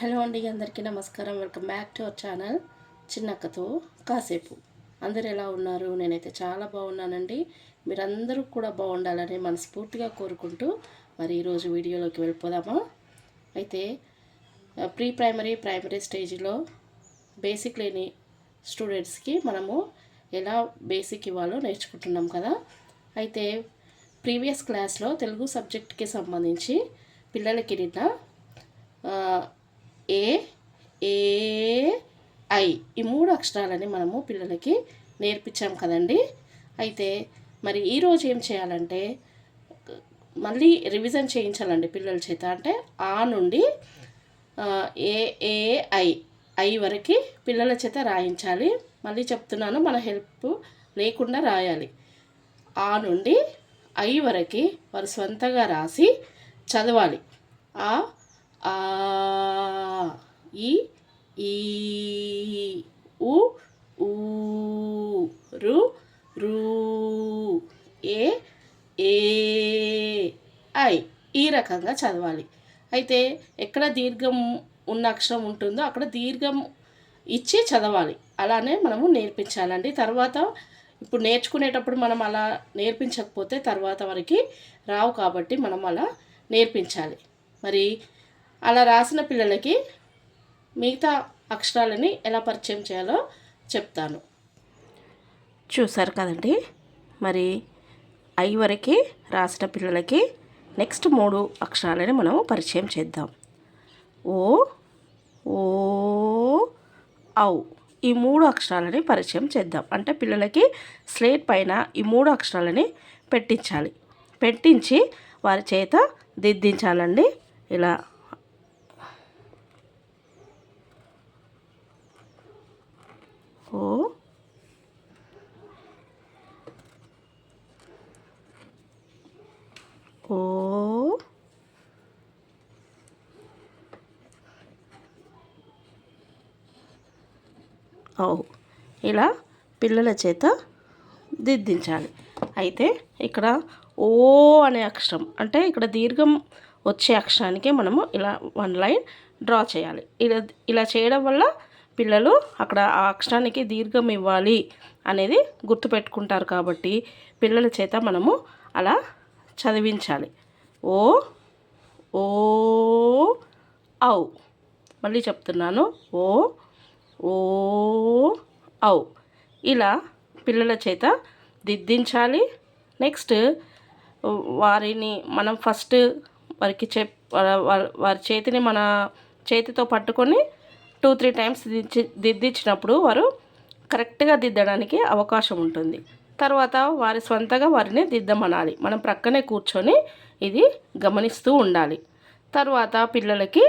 Hello అండి, అందరికీ నమస్కారం. Welcome back to our channel చిన్నక్కతో కాసేపు. అందరు ఎలా ఉన్నారు? నేనైతే చాలా బాగున్నానండి. మీరందరూ కూడా బాగుండాలని మనస్ఫూర్తిగా కోరుకుంటూ మరి ఈరోజు వీడియోలోకి వెళ్ళిపోదామా? అయితే ప్రైమరీ స్టేజ్లో బేసిక్ లేని స్టూడెంట్స్కి మనము ఎలా బేసిక్ ఇవ్వాలో నేర్చుకుంటున్నాం కదా. అయితే ప్రీవియస్ క్లాస్లో తెలుగు సబ్జెక్ట్కి సంబంధించి పిల్లలకి నిన్న ఏ ఏ ఐ ఈ 3 అక్షరాలని మనము పిల్లలకి నేర్పించాం కదండి. అయితే మరి ఈరోజు ఏం చేయాలంటే మళ్ళీ రివిజన్ చేయించాలండి పిల్లల చేత. అంటే ఆ నుండి ఏ ఏ ఐ వరకు పిల్లల చేత రాయించాలి. మళ్ళీ చెప్తున్నాను, మన హెల్ప్ లేకుండా రాయాలి. ఆ నుండి ఐ వరకు వారు స్వంతంగా రాసి చదవాలి. ఆ ఆ ఈ ఈ ఉ ఊ రు రు ఏ ఏ ఐ ఈ రకంగా చదవాలి. అయితే ఎక్కడ దీర్ఘం ఉన్న అక్షరం ఉంటుందో అక్కడ దీర్ఘం ఇచ్చి చదవాలి. అలానే మనము నేర్పించాలండి. తర్వాత ఇప్పుడు నేర్చుకునేటప్పుడు మనం అలా నేర్పించకపోతే తర్వాత వరకు రావు, కాబట్టి మనం అలా నేర్పించాలి. మరి అలా రాసిన పిల్లలకి మిగతా అక్షరాలని ఎలా పరిచయం చేయాలో చెప్తాను. చూసారు కదండి. మరి ఐ వరకు రాసిన పిల్లలకి నెక్స్ట్ 3 అక్షరాలని మనం పరిచయం చేద్దాం. ఓ ఓ ఔ ఈ 3 అక్షరాలని పరిచయం చేద్దాం. అంటే పిల్లలకి స్లేట్ పైన ఈ 3 అక్షరాలని పెట్టించి వారి చేత దిద్దించాలండి. ఇలా ఓ ఓ ఔ ఇలా పిల్లల చేత దిద్దించాలి. అయితే ఇక్కడ ఓ అనే అక్షరం, అంటే ఇక్కడ దీర్ఘం వచ్చే అక్షరానికి మనము ఇలా 1 లైన్ డ్రా చేయాలి. ఇలా చేయడం వల్ల పిల్లలు అక్కడ ఆ అక్షరానికి దీర్ఘం ఇవ్వాలి అనేది గుర్తుపెట్టుకుంటారు. కాబట్టి పిల్లల చేత మనము అలా చదివించాలి. ఓ ఓ ఔ మళ్ళీ చెప్తున్నాను, ఓ ఓ ఔ ఇలా పిల్లల చేత దిద్దించాలి. నెక్స్ట్ వారిని మనం ఫస్ట్ వారికి వారి చేతిని మన చేతితో పట్టుకొని 2-3 టైమ్స్ దిద్దించినప్పుడు వారు కరెక్ట్గా దిద్దడానికి అవకాశం ఉంటుంది. తర్వాత వారి స్వంతగా వారిని దిద్దమనాలి. మనం ప్రక్కనే కూర్చొని ఇది గమనిస్తూ ఉండాలి. తర్వాత పిల్లలకి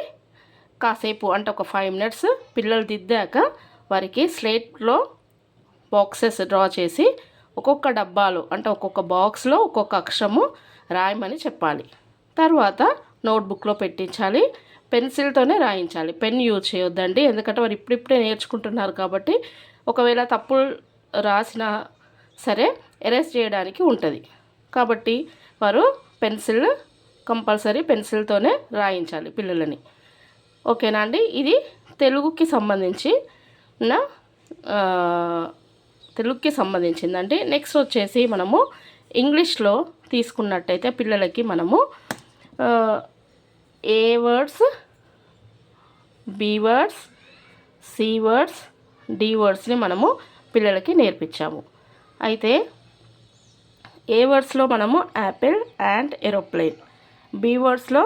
కాసేపు అంటే ఒక 5 మినిట్స్ పిల్లలు దిద్దాక వారికి స్లేట్లో బాక్సెస్ డ్రా చేసి ఒక్కొక్క డబ్బాలో అంటే ఒక్కొక్క బాక్స్లో ఒక్కొక్క అక్షరము రాయమని చెప్పాలి. తర్వాత నోట్బుక్లో పెట్టించాలి. పెన్సిల్తోనే రాయించాలి. పెన్ యూజ్ చేయొద్దండి, ఎందుకంటే వారు ఇప్పుడిప్పుడే నేర్చుకుంటున్నారు. కాబట్టి ఒకవేళ తప్పులు రాసినా సరే ఎరేజ్ చేయడానికి ఉంటుంది. కాబట్టి వారు కంపల్సరీ పెన్సిల్తోనే రాయించాలి పిల్లలని. ఓకేనా అండి. ఇది తెలుగుకి సంబంధించిందండి. నెక్స్ట్ వచ్చేసి మనము ఇంగ్లీష్లో తీసుకున్నట్టయితే పిల్లలకి మనము A words, B words, C words, D వర్డ్స్ని మనము పిల్లలకి నేర్పించాము. అయితే ఏ వర్డ్స్లో మనము యాపిల్ అండ్ ఏరోప్లేన్, బి వర్డ్స్లో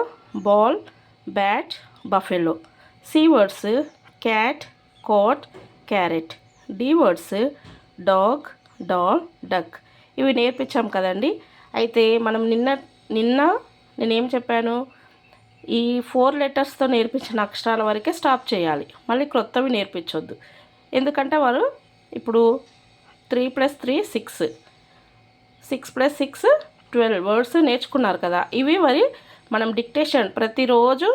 ball, bat, buffalo, C words cat, coat, carrot, D words dog, doll, duck ఇవి నేర్పించాం కదండి. అయితే మనం నిన్న నేనేం చెప్పాను, ఈ 4 లెటర్స్తో నేర్పించిన అక్షరాల వరకే స్టాప్ చేయాలి. మళ్ళీ క్రొత్తవి నేర్పించొద్దు. ఎందుకంటే వారు ఇప్పుడు 3 + 3 6, 6 + 6 12 వర్డ్స్ నేర్చుకున్నారు కదా. ఇవి మరి మనం డిక్టేషన్ ప్రతిరోజు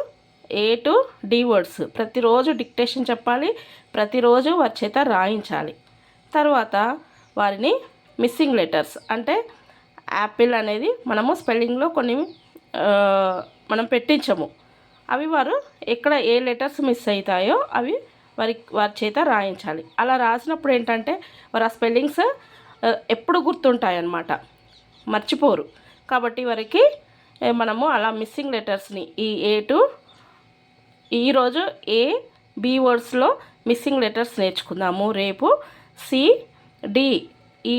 ఏ టు డి వర్డ్స్ ప్రతిరోజు డిక్టేషన్ చెప్పాలి. ప్రతిరోజు వారి చేత రాయించాలి. తర్వాత వారిని మిస్సింగ్ లెటర్స్ అంటే యాపిల్ అనేది మనము స్పెల్లింగ్లో కొన్ని మనం పెట్టించము. అవి వారు ఎక్కడ ఏ లెటర్స్ మిస్ అవుతాయో అవి వారి చేత రాయించాలి. అలా రాసినప్పుడు ఏంటంటే వారు ఆ స్పెల్లింగ్స్ ఎప్పుడు గుర్తుంటాయన్నమాట, మర్చిపోరు. కాబట్టి వారికి మనము అలా మిస్సింగ్ లెటర్స్ని ఈ ఏ టు ఈరోజు ఏ బి వర్డ్స్లో మిస్సింగ్ లెటర్స్ నేర్చుకుందాము. రేపు సి డి ఈ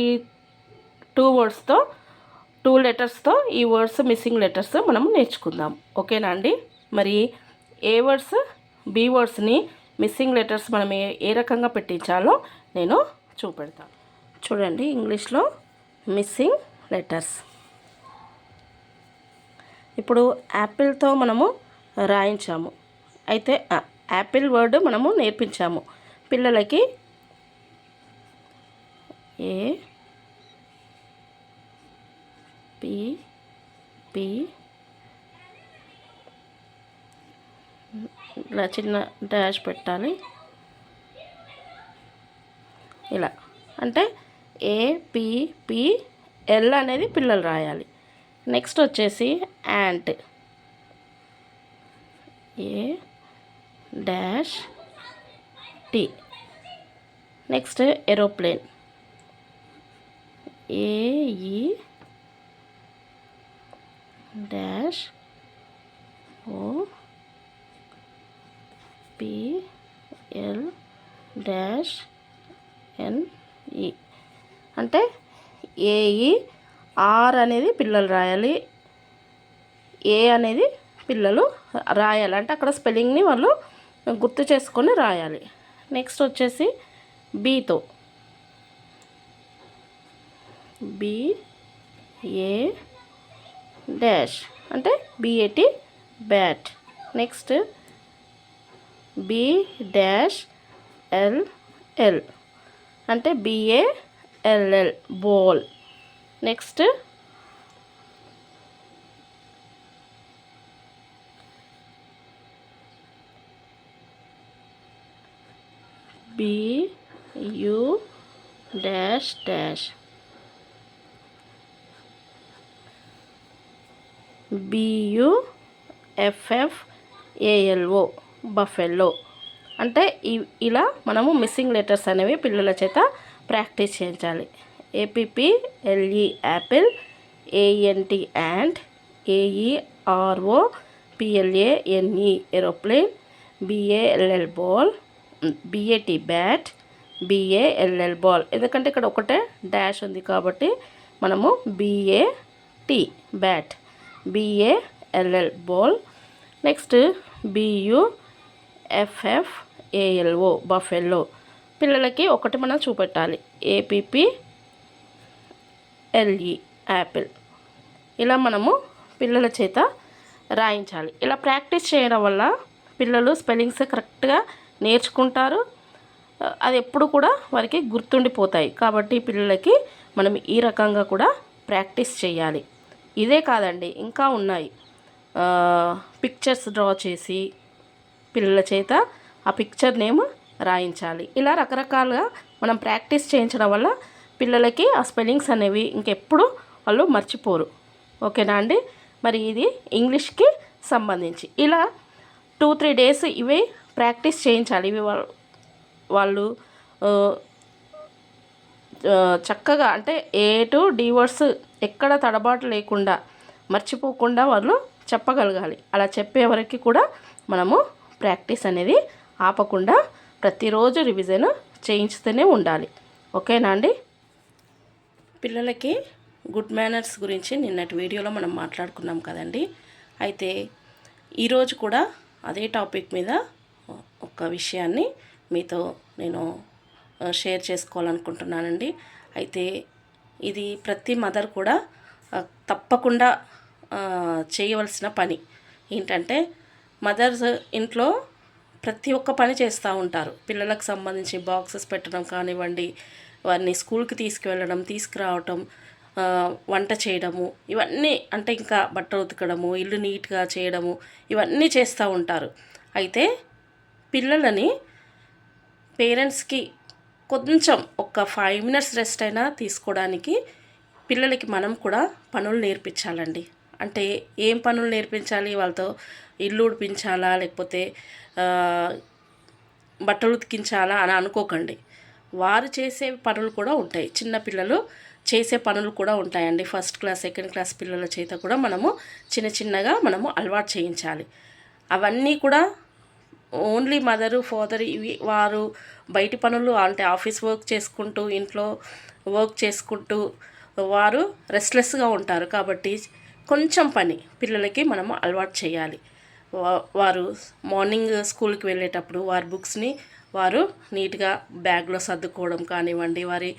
2 వర్డ్స్తో 2 లెటర్స్తో ఈ వర్డ్స్ మిస్సింగ్ లెటర్స్ మనము నేర్చుకుందాం. ఓకేనా అండి? మరి ఏ వర్డ్స్ బి వర్డ్స్ని మిస్సింగ్ లెటర్స్ మనం ఏ రకంగా పెట్టించాలో నేను చూపెడతాను. చూడండి, ఇంగ్లీష్లో మిస్సింగ్ లెటర్స్. ఇప్పుడు యాపిల్తో మనము రాయించాము. అయితే యాపిల్ వర్డ్ మనము నేర్పించాము పిల్లలకి. ఏ పి పి ఇలా చిన్న డాష్ పెట్టాలి. ఇలా అంటే APPL అనేది పిల్లలు రాయాలి. నెక్స్ట్ వచ్చేసి ant, A-T. Next aeroplane, AE-OPL-NE. అంటే AER అనేది పిల్లలు రాయాలి, ఏ అనేది పిల్లలు రాయాలి. అంటే అక్కడ స్పెల్లింగ్ని వాళ్ళు గుర్తు చేసుకొని రాయాలి. నెక్స్ట్ వచ్చేసి బీతో BA డాష్ అంటే BAT బ్యాట్. నెక్స్ట్ B-LL అంటే BALL ball. Next BU dash dash BUFFALO buffalo. అంటే ఇలా మనము మిస్సింగ్ లెటర్స్ అనేవి పిల్లల చేత ప్రాక్టీస్ చేయించాలి. APPLE Apple, ANT ant, AEROPLANE aeroplane, BALL ball, BAT bat, BALL ball. ఎందుకంటే ఇక్కడ ఒకటే డాష్ ఉంది కాబట్టి మనము BAT bat, BALL ball. Next BUFFALO buffalo. పిల్లలకి ఒకటి మనం చూపెట్టాలి, APPLE యాపిల్. ఇలా మనము పిల్లల చేత రాయించాలి. ఇలా ప్రాక్టీస్ చేయడం వల్ల పిల్లలు స్పెల్లింగ్స్ కరెక్ట్గా నేర్చుకుంటారు. అది ఎప్పుడు కూడా వారికి గుర్తుండిపోతాయి. కాబట్టి పిల్లలకి మనం ఈ రకంగా కూడా ప్రాక్టీస్ చేయాలి. ఇదే కాదండి, ఇంకా ఉన్నాయి. పిక్చర్స్ డ్రా చేసి పిల్లల చేత ఆ పిక్చర్ నేమ్ రాయించాలి. ఇలా రకరకాలుగా మనం ప్రాక్టీస్ చేయించడం వల్ల పిల్లలకి ఆ స్పెల్లింగ్స్ అనేవి ఇంకెప్పుడు వాళ్ళు మర్చిపోరు. ఓకేనా అండి? మరి ఇది ఇంగ్లీష్కి సంబంధించి ఇలా 2-3 డేస్ ఇవి ప్రాక్టీస్ చేయించాలి. ఇవి వాళ్ళు చక్కగా అంటే A to D వర్డ్స్ ఎక్కడ తడబాటు లేకుండా మర్చిపోకుండా వాళ్ళు చెప్పగలగాలి. అలా చెప్పే వరకు కూడా మనము ప్రాక్టీస్ అనేది ఆపకుండా ప్రతిరోజు రివిజన్ చేయించుతూనే ఉండాలి. ఓకేనా అండి? పిల్లలకి గుడ్ మేనర్స్ గురించి నిన్నటి వీడియోలో మనం మాట్లాడుకున్నాం కదండి. అయితే ఈరోజు కూడా అదే టాపిక్ మీద ఒక విషయాన్ని మీతో నేను షేర్ చేసుకోవాలనుకుంటున్నానండి. అయితే ఇది ప్రతి మదర్ కూడా తప్పకుండా చేయవలసిన పని. ఏంటంటే మదర్స్ ఇంట్లో ప్రతి ఒక్క పని చేస్తూ ఉంటారు. పిల్లలకు సంబంధించి బాక్సెస్ పెట్టడం కానివ్వండి, వారిని స్కూల్కి తీసుకువెళ్ళడం, తీసుకురావటం, వంట చేయడము, ఇవన్నీ అంటే ఇంకా బట్టలు ఉతకడము, ఇల్లు నీట్గా చేయడము, ఇవన్నీ చేస్తూ ఉంటారు. అయితే పిల్లలని పేరెంట్స్కి కొంచెం ఒక 5 మినిట్స్ రెస్ట్ అయినా తీసుకోవడానికి పిల్లలకి మనం కూడా పనులు నేర్పించాలండి. అంటే ఏం పనులు నేర్పించాలి? వాళ్ళతో ఇల్లు ఉడిపించాలా లేకపోతే బట్టలు ఉతికించాలా అని అనుకోకండి. వారు చేసే పనులు కూడా ఉంటాయి, చిన్నపిల్లలు చేసే పనులు కూడా ఉంటాయండి. ఫస్ట్ క్లాస్ సెకండ్ క్లాస్ పిల్లల చేత కూడా మనము చిన్నగా మనము అలవాటు చేయించాలి. అవన్నీ కూడా ఓన్లీ మదరు ఫాదర్ ఇవి వారు బయటి పనులు అంటే ఆఫీస్ వర్క్ చేసుకుంటూ ఇంట్లో వర్క్ చేసుకుంటూ వారు రెస్ట్లెస్గా ఉంటారు. కాబట్టి కొంచెం పని పిల్లలకి మనము అలవాటు చేయాలి. వారు మార్నింగ్ స్కూల్కి వెళ్ళేటప్పుడు వారి బుక్స్ని వారు నీట్గా బ్యాగ్లో సర్దుకోవడం కానివ్వండి, వారి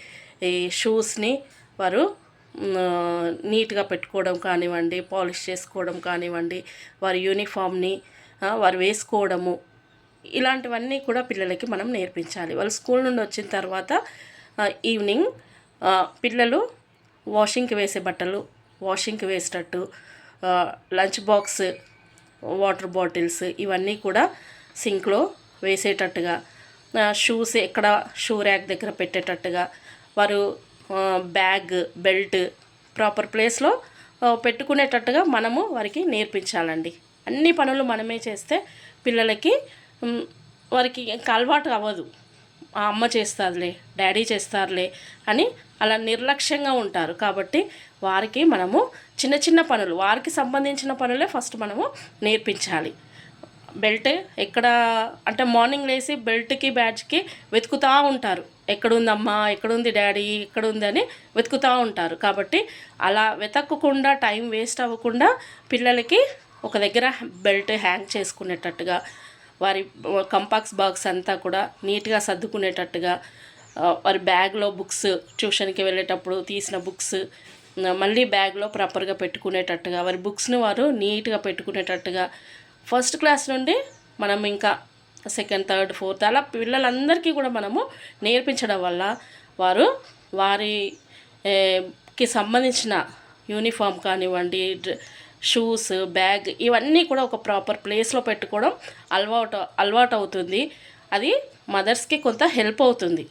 షూస్ని వారు నీట్గా పెట్టుకోవడం కానివ్వండి, పాలిష్ చేసుకోవడం కానివ్వండి, వారి యూనిఫామ్ని వారు వేసుకోవడము, ఇలాంటివన్నీ కూడా పిల్లలకి మనం నేర్పించాలి. వాళ్ళు స్కూల్ నుండి వచ్చిన తర్వాత ఈవినింగ్ పిల్లలు వాషింగ్కి వేసే బట్టలు వాషింగ్కి వేసేటట్టు, లంచ్ బాక్స్, వాటర్ బాటిల్స్ ఇవన్నీ కూడా సింక్లో వేసేటట్టుగా, షూస్ ఎక్కడ షూ ర్యాక్ దగ్గర పెట్టేటట్టుగా, వారు బ్యాగ్ బెల్ట్ ప్రాపర్ ప్లేస్లో పెట్టుకునేటట్టుగా మనము వారికి నేర్పించాలండి. అన్ని పనులు మనమే చేస్తే పిల్లలకి వారికి ఇంకా అలవాటు అవ్వదు. అమ్మ చేస్తారులే, డాడీ చేస్తారులే అని అలా నిర్లక్ష్యంగా ఉంటారు. కాబట్టి వారికి మనము చిన్న పనులు వారికి సంబంధించిన పనులే ఫస్ట్ మనము నేర్పించాలి. బెల్ట్ ఎక్కడ అంటే మార్నింగ్ లేసి బెల్ట్కి బ్యాడ్జ్కి వెతుకుతూ ఉంటారు, ఎక్కడుందమ్మా, ఎక్కడుంది డాడీ, ఎక్కడుంది అని వెతుకుతూ ఉంటారు. కాబట్టి అలా వెతకకుండా టైం వేస్ట్ అవ్వకుండా పిల్లలకి ఒక దగ్గర బెల్ట్ హ్యాంగ్ చేసుకునేటట్టుగా, వారి కంపాక్స్ బాక్స్ అంతా కూడా నీట్గా సర్దుకునేటట్టుగా, వారి బ్యాగ్లో బుక్స్ ట్యూషన్కి వెళ్ళేటప్పుడు తీసిన బుక్స్ మళ్ళీ బ్యాగ్లో ప్రాపర్గా పెట్టుకునేటట్టుగా, వారి బుక్స్ని వారు నీట్గా పెట్టుకునేటట్టుగా, ఫస్ట్ క్లాస్ నుండి మనం ఇంకా సెకండ్ థర్డ్ ఫోర్త్ అలా పిల్లలందరికీ కూడా మనము నేర్పించడం వల్ల వారికి సంబంధించిన యూనిఫామ్ కానివ్వండి, షూస్, బ్యాగ్ ఇవన్నీ కూడా ఒక ప్రాపర్ ప్లేస్లో పెట్టుకోవడం అలవాటు అవుతుంది. అది మదర్స్కి కొంత హెల్ప్ అవుతుంది.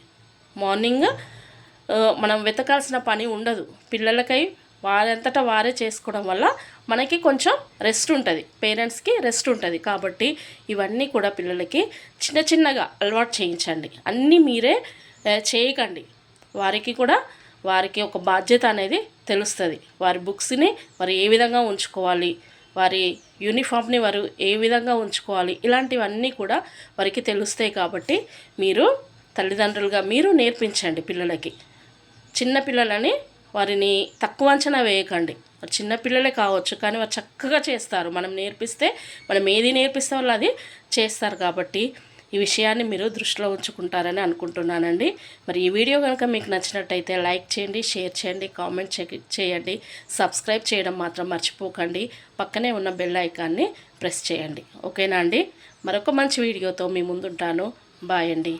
మార్నింగ్ మనం వెతకాల్సిన పని ఉండదు. పిల్లలకై వారంతటా వారే చేసుకోవడం వల్ల మనకి కొంచెం రెస్ట్ ఉంటుంది, పేరెంట్స్కి రెస్ట్ ఉంటుంది. కాబట్టి ఇవన్నీ కూడా పిల్లలకి చిన్నగా అలవాటు చేయించండి. అన్నీ మీరే చేయకండి. వారికి ఒక బాధ్యత అనేది తెలుస్తుంది. వారి బుక్స్ని వారు ఏ విధంగా ఉంచుకోవాలి, వారి యూనిఫామ్ని వారు ఏ విధంగా ఉంచుకోవాలి, ఇలాంటివన్నీ కూడా వారికి తెలుస్తాయి. కాబట్టి మీరు తల్లిదండ్రులుగా మీరు నేర్పించండి పిల్లలకి. చిన్నపిల్లలని వారిని తక్కువ అంచనా వేయకండి. చిన్నపిల్లలే కావచ్చు కానీ వారు చక్కగా చేస్తారు. మనం ఏది నేర్పిస్తే వాళ్ళు అది చేస్తారు. కాబట్టి ఈ విషయాన్ని మీరు దృష్టిలో ఉంచుకుంటారని అనుకుంటున్నానండి. మరి ఈ వీడియో కనుక మీకు నచ్చినట్టయితే లైక్ చేయండి, షేర్ చేయండి, కామెంట్ చేయండి, సబ్స్క్రైబ్ చేయడం మాత్రం మర్చిపోకండి. పక్కనే ఉన్న బెల్ ఐకాన్ని ప్రెస్ చేయండి. ఓకేనా అండి? మరొక మంచి వీడియోతో మీ ముందుంటాను. బాయ్ అండి.